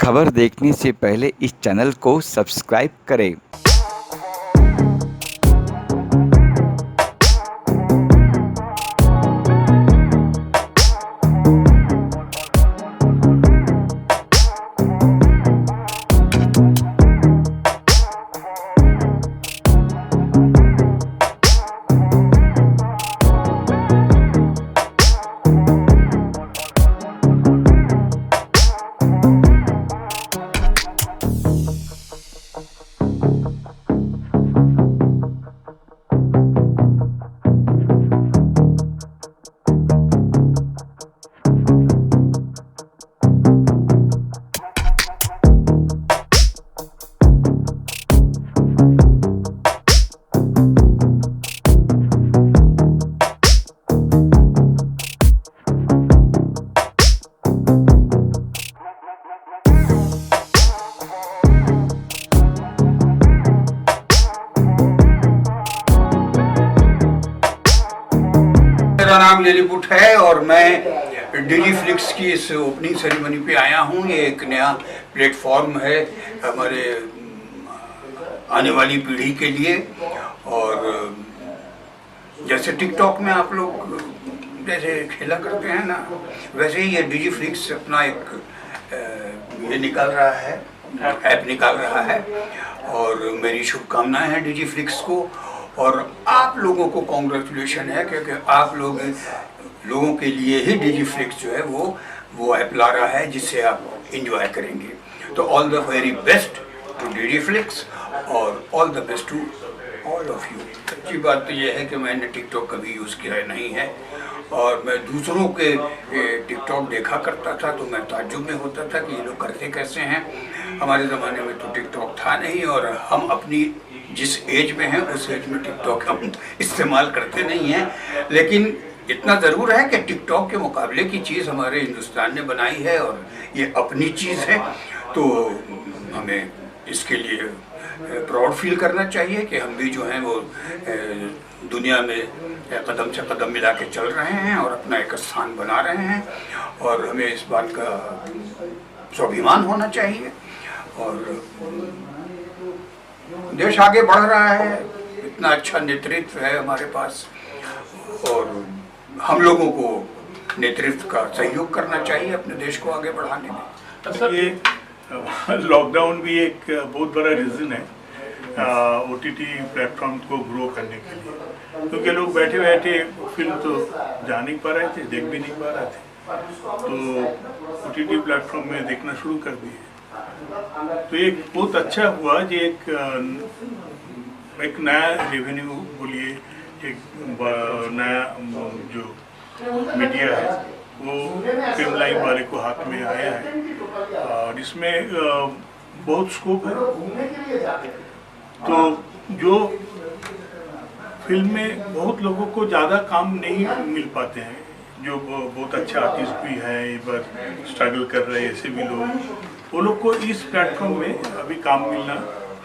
खबर देखने से पहले इस चैनल को सब्सक्राइब करें। मेरा नाम लिलीपुट है और मैं डिजीफ्लिक्स की इस ओपनिंग सेरेमनी पे आया हूँ। ये एक नया प्लेटफॉर्म है हमारे आने वाली पीढ़ी के लिए। और जैसे टिकटॉक में आप लोग जैसे खेला करते हैं ना, वैसे ही ये डिजीफ्लिक्स अपना एक ये निकाल रहा है, ऐप निकाल रहा है। और मेरी शुभकामनाएं हैं डिजीफ्लिक्स को, और आप लोगों को कॉन्ग्रेचुलेशन है क्योंकि आप लोगों के लिए ही डिजीफ्लिक्स जो है वो ऐप ला रहा है जिससे आप इंजॉय करेंगे। तो all the very best to Digiflix और all the best to all of you. अच्छी बात तो ये है कि मैंने टिकटॉक कभी यूज़ किया नहीं है, और मैं दूसरों के टिकटॉक देखा करता था तो मैं ताज्जुब में होता था कि ये लोग करते कैसे हैं। हमारे ज़माने में तो टिकटॉक था नहीं, और हम अपनी जिस एज में हैं उस एज में टिकटॉक हम इस्तेमाल करते नहीं हैं। लेकिन इतना ज़रूर है कि टिकटॉक के मुकाबले की चीज़ हमारे हिंदुस्तान ने बनाई है और ये अपनी चीज़ है, तो हमें इसके लिए प्राउड फील करना चाहिए कि हम भी जो हैं वो दुनिया में कदम से कदम मिला के चल रहे हैं और अपना एक स्थान बना रहे हैं। और हमें इस बात का स्वाभिमान होना चाहिए। और देश आगे बढ़ रहा है, इतना अच्छा नेतृत्व है हमारे पास, और हम लोगों को नेतृत्व का सहयोग करना चाहिए अपने देश को आगे बढ़ाने में। सर, ये लॉकडाउन भी एक बहुत बड़ा रीज़न है OTT प्लेटफॉर्म को ग्रो करने के लिए, क्योंकि लोग बैठे बैठे फिल्म तो जा नहीं पा रहे थे, देख भी नहीं पा रहे थे, तो OTT प्लेटफॉर्म में देखना शुरू कर दिए। तो एक बहुत अच्छा हुआ कि एक नया रेवेन्यू बोलिए, एक नया जो मीडिया है वो फिल्म लाइन वाले को हाथ में आया है, और इसमें बहुत स्कोप है। तो जो फिल्म में बहुत लोगों को ज़्यादा काम नहीं मिल पाते हैं, जो बहुत अच्छा आर्टिस्ट भी हैं, एक बार स्ट्रगल कर रहे हैं, ऐसे भी लोग, वो लोग को इस प्लेटफॉर्म में अभी काम मिलना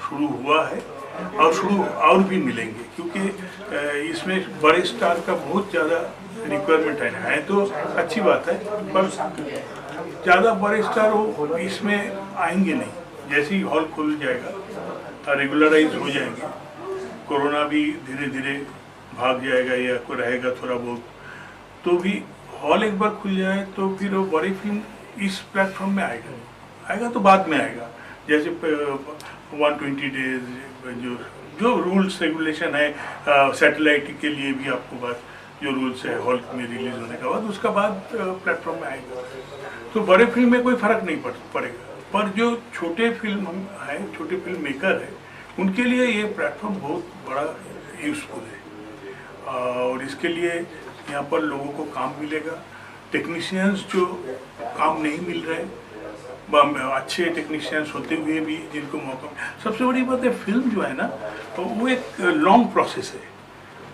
शुरू हुआ है और भी मिलेंगे, क्योंकि इसमें बड़े स्टार का बहुत ज़्यादा रिक्वायरमेंट है तो अच्छी बात है, पर ज़्यादा बड़े स्टार वो इसमें आएंगे नहीं। जैसे ही हॉल खुल जाएगा, रेगुलराइज हो जाएंगे, कोरोना भी धीरे धीरे भाग जाएगा या कोई रहेगा थोड़ा बहुत, तो भी हॉल एक बार खुल जाए तो फिर वो बड़ी फिल्म इस प्लेटफॉर्म में आएगा तो बाद में आएगा। जैसे 120 डेज जो रूल्स रेगुलेशन है सैटेलाइट के लिए भी, आपको बात जो रूल्स है हॉल में रिलीज होने के बाद, उसका बाद प्लेटफॉर्म में आएगा, तो बड़े फिल्म में कोई फर्क नहीं पड़ेगा। पर जो छोटे फिल्म हैं, छोटे फिल्म मेकर है, उनके लिए ये प्लेटफॉर्म बहुत बड़ा यूज़फुल है, और इसके लिए यहाँ पर लोगों को काम मिलेगा। टेक्नीशियंस जो काम नहीं मिल रहे, अच्छे टेक्नीशियंस होते हुए भी जिनको मौका, सबसे बड़ी बात है फिल्म जो है ना, तो वो एक लॉन्ग प्रोसेस है,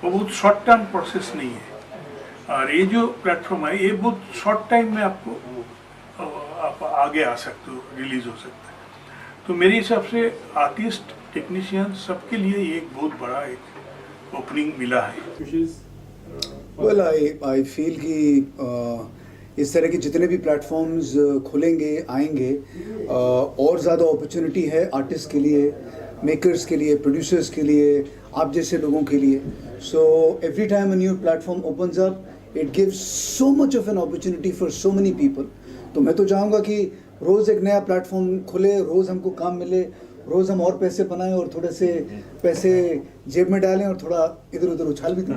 वो बहुत शॉर्ट टर्म प्रोसेस नहीं है। और ये जो प्लेटफॉर्म है ये बहुत शॉर्ट टाइम में आपको आप आगे आ सकते हो, रिलीज हो सकता है। तो मेरे हिसाब से आर्टिस्ट, टेक्नीशियन सबके लिए ये एक बहुत बड़ा एक ओपनिंग मिला है। Well, I feel कि इस तरह के जितने भी प्लेटफॉर्म्स खुलेंगे आएंगे, और ज़्यादा अपॉर्चुनिटी है आर्टिस्ट के लिए, मेकर्स के लिए, प्रोड्यूसर्स के लिए, आप जैसे लोगों के लिए. So every time a new platform opens up, it gives so much of an opportunity for so many people. तो मैं तो चाहूँगा कि रोज़ एक नया प्लेटफॉर्म खुले, रोज़ हमको काम मिले, रोज़ हम और पैसे बनाएं और थोड़े से पैसे जेब में डालें और थोड़ा इधर उधर उछाल भी दें.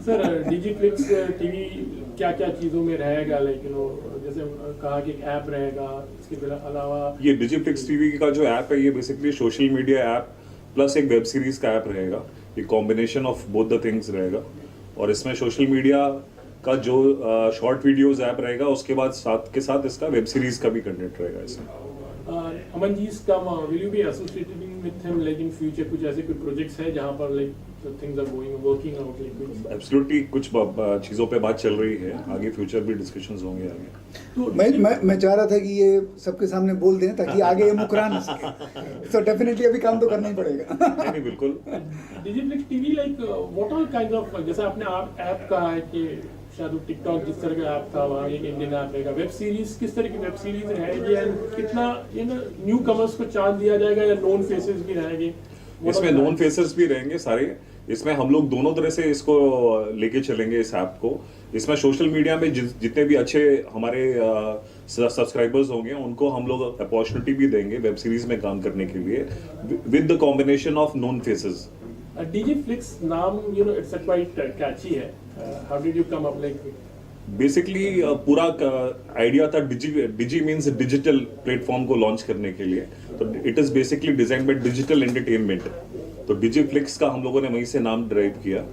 सर डिजिफ्लिक्स टीवी क्या क्या चीज़ों में रहेगा, लाइक जैसे कहा कि एक ऐप रहेगा, इसके अलावा ये डिजिफ्लिक्स टीवी का जो ऐप है ये basically social media app plus एक वेब सीरीज का ऐप रहेगा. ये combination of both the things रहेगा. और इसमें सोशल मीडिया का जो शॉर्ट वीडियोस ऐप रहेगा, उसके बाद साथ के साथ इसका वेब सीरीज का भी कंटेंट रहेगा इसमें. Aman ji will you be associating with him like in future? कुछ ऐसे कोई प्रोजेक्ट्स है जहाँ पर like things are going working out like? Absolutely कुछ चीज़ों पे बात चल रही है. आगे फ्यूचर भी डिस्कशंस होंगे आगे. तो मैं चाह रहा था कि ये सबके सामने बोल दें ताकि आगे ये मुकरा ना सके. तो डेफिनेटली अभी काम तो करना ही पड़ेगा. नहीं बिल्कुल. Digiflix TV like what all kind of, जैसे आपने ऐप कहा है कि शायद टिकटॉक जिस तरह का ऐप था वहाँ एक इंडियन ऐप रहेगा, वेब सीरीज किस तरह की वेब सीरीज रहेगी एंड कितना न्यू कमर्स को चांस दिया जाएगा या नोन फेसेस भी रहेंगे? इसमें नोन फेसेस भी रहेंगे सारे. इसमें हम लोग दोनों तरह से इसको लेके चलेंगे इस ऐप को. इसमें सोशल मीडिया में जितने भी अच्छे हमारे सब्सक्राइबर्स होंगे उनको हम लोग अपॉर्चुनिटी भी देंगे वेब सीरीज में काम करने के लिए with the combination of known faces. Digiflix नाम इट्स क्वाइट कैची है. How did you come up like? Basically पूरा आइडिया था डिजी मीन्स डिजिटल प्लेटफॉर्म को लॉन्च करने के लिए. तो it is basically design by digital entertainment. तो डिजिफ्लिक्स का हम लोगों ने वहीं से नाम ड्राइव किया.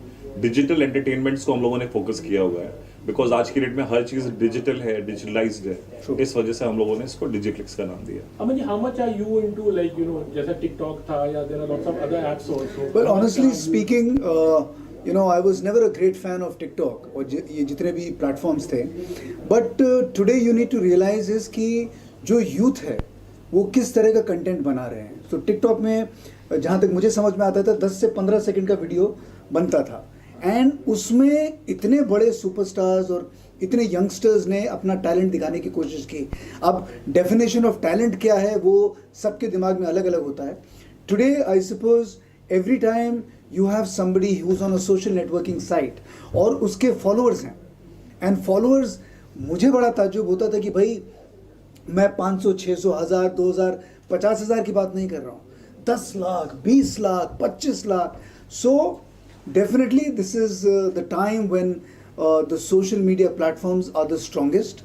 डिजिटल एंटरटेनमेंट्स को हम लोगों ने फोकस किया हुआ है बिकॉज आज की डेट में हर चीज डिजिटल है, डिजिटलाइज्ड है. इस वजह से हम लोगों ने इसको डिजिफ्लिक्स का नाम दिया. Aman ji, how much are you into like जैसा टिकटॉक था या there are lots of other apps also? Well, honestly speaking, I was never a great fan of TikTok और ये जितने भी प्लेटफॉर्म्स थे. But today you need to realise is कि जो यूथ है वो किस तरह का कंटेंट बना रहे हैं. तो टिकटॉक में जहाँ तक मुझे समझ में आता था 10 से 15 सेकंड का वीडियो बनता था एंड उसमें इतने बड़े सुपरस्टार्स और इतने यंगस्टर्स ने अपना टैलेंट दिखाने की कोशिश की. अब डेफिनेशन ऑफ टैलेंट क्या है वो सबके दिमाग में अलग अलग होता है. Today I suppose every time you have somebody who's on a social networking site और उसके followers हैं and followers, मुझे बड़ा ताज्जुब होता था कि भाई मैं 500, 600, 1000, 2000, 50,000 की बात नहीं कर रहा हूँ, 10 lakh, 20 lakh, 25 lakh. So definitely this is the time when the social media platforms are the strongest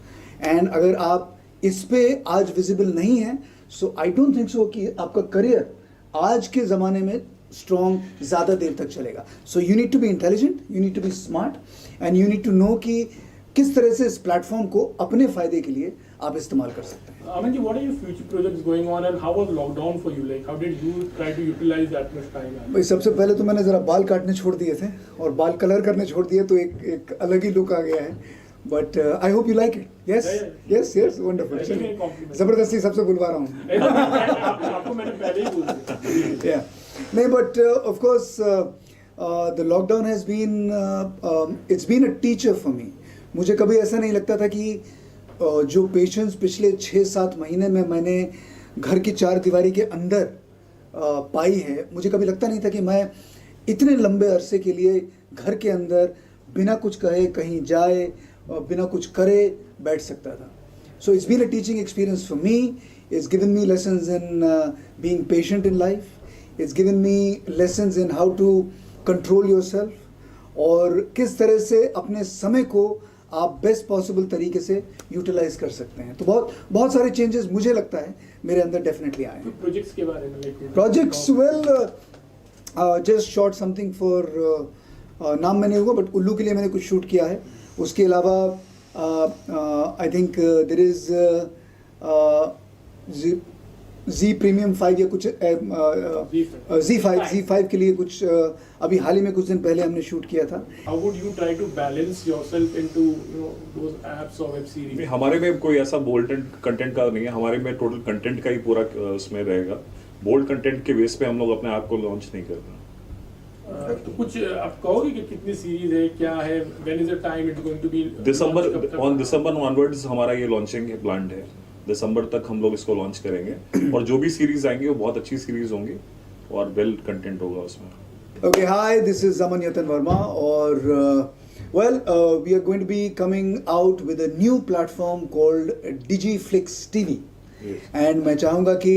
and अगर आप इस पे आज visible नहीं हैं so I don't think so कि आपका करियर आज के ज़माने में स्ट्रॉन्ग ज़्यादा देर तक चलेगा. So you need to be intelligent, you need to be smart and you need to know कि किस तरह से इस प्लेटफॉर्म को अपने फ़ायदे के लिए आप इस्तेमाल कर सकते हैं. Aman ji, what are your future projects going on and how was lockdown for you? Like how did you try to utilize that much time? भाई सबसे पहले तो मैंने ज़रा बाल काटने छोड़ दिए थे और बाल कलर करने छोड़ दिए तो एक अलग ही लुक आ गया है. But I hope you like it. Yes yes yes, wonderful. ज़बरदस्ती सबसे बुलवा रहा हूँ. आपको मैंने पहले ही बोल दिया. नहीं, but of course the lockdown has been it's been a teacher for me. मुझे कभी ऐसा नहीं लगता था कि जो पेशेंस पिछले 6-7 महीने में मैंने घर की 4 दीवारी के अंदर पाई है, मुझे कभी लगता नहीं था कि मैं इतने लंबे अरसे के लिए घर के अंदर बिना कुछ कहे कहीं जाए, बिना कुछ करे बैठ सकता था. So it's been a teaching experience for me. It's given me lessons in being patient in life. It's given me lessons in how to control yourself और किस तरह से अपने समय को आप बेस्ट पॉसिबल तरीके से यूटिलाइज कर सकते हैं. तो बहुत सारे चेंजेस मुझे लगता है मेरे अंदर डेफिनेटली आए हैं. प्रोजेक्ट्स के बारे में projects well just shot something for नाम में नहीं होगा बट उल्लू के लिए मैंने कुछ शूट किया है. उसके अलावा I think there is Z premium 5 या कुछ Z5 के लिए कुछ अभी हाल ही में कुछ दिन पहले हमने शूट किया था. How would you try to balance yourself into those apps or web series? हमारे में कोई ऐसा बोल्ड कंटेंट का नहीं है. हमारे में टोटल कंटेंट का ही पूरा उसमें रहेगा. बोल्ड कंटेंट के बेस पे हम लोग अपने ऐप को लॉन्च नहीं कर रहे. तो कुछ आप कहोगे कि कितनी सीरीज है, क्या है, when is the time it's going to be? दिसंबर ऑनवर्ड्स हमारा ये लॉन्चिंग प्लान है। दिसंबर तक हम लोग इसको लॉन्च करेंगे और जो भी सीरीज आएंगी वो बहुत अच्छी सीरीज होंगी और वेल कंटेंट होगा उसमें। Okay, hi, this is Aman Yatan Verma, or we are going to be coming out with a new platform called DigiFlix TV. Yes. And मैं चाहूँगा कि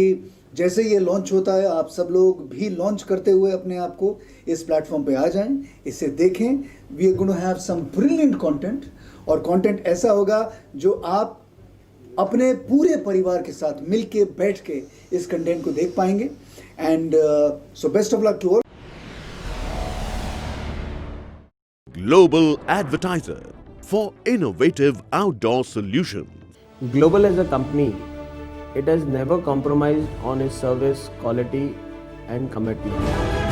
जैसे ये लॉन्च होता है आप सब लोग भी लॉन्च करते हुए अपने आप को इस प्लेटफॉर्म पे आ जाएं, इसे देखें। We are going to have some brilliant content, और कंटेंट ऐसा होगा जो आप अपने पूरे परिवार के साथ मिलके बैठ के इस कंटेंट को देख पाएंगे। And so best of luck to all. Global advertiser for innovative outdoor solutions. Global as a company, it has never compromised on its service quality and commitment.